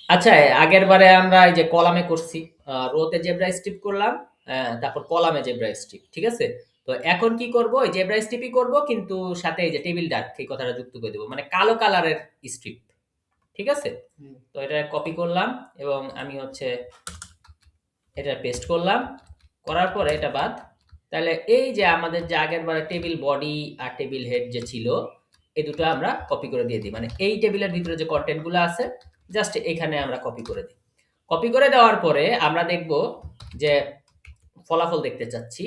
আচ্ছা, আগের বারে আমরা এই যে কলামে করছি, রোতে জেব্রা স্ট্রিপ করলাম, তারপর কলামে জেব্রা স্ট্রিপ। ঠিক আছে? তো এখন কি করব? ওই জেব্রা স্ট্রিপই করব, কিন্তু সাথে এই যে টেবিল ডার্ক এই কথাটা যুক্ত করে দেব। মানে কালো কালারের স্ট্রিপ। ঠিক আছে? তো এটা কপি করলাম এবং আমি হচ্ছে এটা পেস্ট করলাম। করার পরে এটা বাদ। তাহলে এই যে আমাদের যে আগের বারে টেবিল বডি আর টেবিল হেড যে ছিল, এই দুটো আমরা কপি করে দিয়ে দিই। মানে এই টেবিলের ভিতরে যে কন্টেন্ট গুলো আছে, জাস্ট এখানে আমরা কপি করে দিই। কপি করে দেওয়ার পরে আমরা দেখব যে ফলাফল দেখতে চাচ্ছি,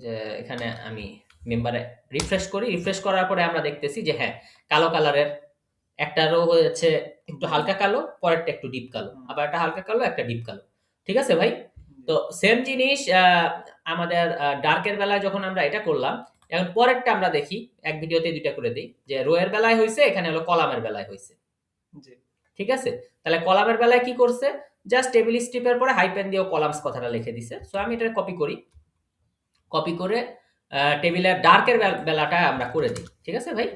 যে এখানে আমি মেম্বারে রিফ্রেশ করি। রিফ্রেশ করার পরে আমরা দেখতেছি যে হ্যাঁ, কালো কালারের একটা রো হয়েছে একটু হালকা কালো, পরেরটা একটু ডিপ কালো, আবার একটা হালকা কালো, একটা ডিপ কালো। ঠিক আছে ভাই? তো সেম জিনিস আমাদের ডার্কের বেলায় যখন আমরা এটা করলাম, এখন পরেরটা আমরা দেখি, এক ভিডিওতে দুইটা করে দিই, যে রো এর বেলায় হয়েছে, এখানে হলো কলামের বেলায় হয়েছে। ঠিক আছে? তাহলে কলামের বেলায় কি করছে? জাস্ট টেবিল স্ট্রিপের পরে হাইপেন দিয়েও কলামস কথাটা লিখে দিছে। সো আমি এটা কপি করি। কপি করে টেবিলের ডার্কের বেলাটা আমরা করে দিই। ঠিক আছে ভাই?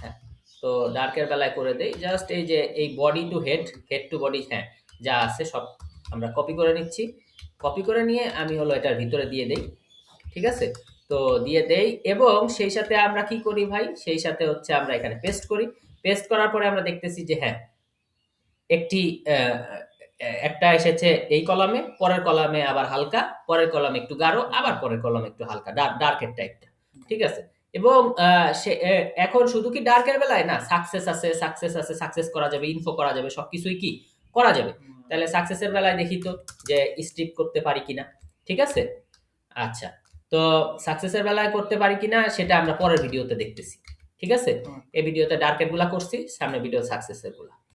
হ্যাঁ। তো ডার্কের বেলায় করে দেই। জাস্ট এই যে এই body to head, head to body, হ্যাঁ, যা আছে সব আমরা কপি করে নিচ্ছি। কপি করে নিয়ে আমি হলো এটার ভিতরে দিয়ে দেই। ঠিক আছে? তো দিয়ে দেই এবং সেই সাথে আমরা কি করি ভাই? সেই সাথে হচ্ছে আমরা এখানে পেস্ট করি। পেস্ট করার পরে আমরা দেখতেছি যে হ্যাঁ, একটি একটা এসেছে এই কলামে, পরের কলামে আবার হালকা, পরের কলামে একটু গাঢ়, আবার পরের কলামে একটু হালকা, ডার্কের টাইপটা। ঠিক আছে? এবং সে এখন শুধু কি ডার্কের বেলায় না, সাকসেস আছে, সাকসেস করা যাবে, ইনফো করা যাবে, সবকিছুই কি করা যাবে। তাহলে সাকসেসের বেলায় দেখি তো যে স্ট্রিপ করতে পারি কিনা। ঠিক আছে? আচ্ছা। তো সাকসেসের বেলায় করতে পারি কিনা সেটা আমরা পরের ভিডিওতে দেখতেছি। ঠিক আছে? এই ভিডিওতে ডার্কের গুলা করছি, সামনের ভিডিও সাকসেসের গুলা।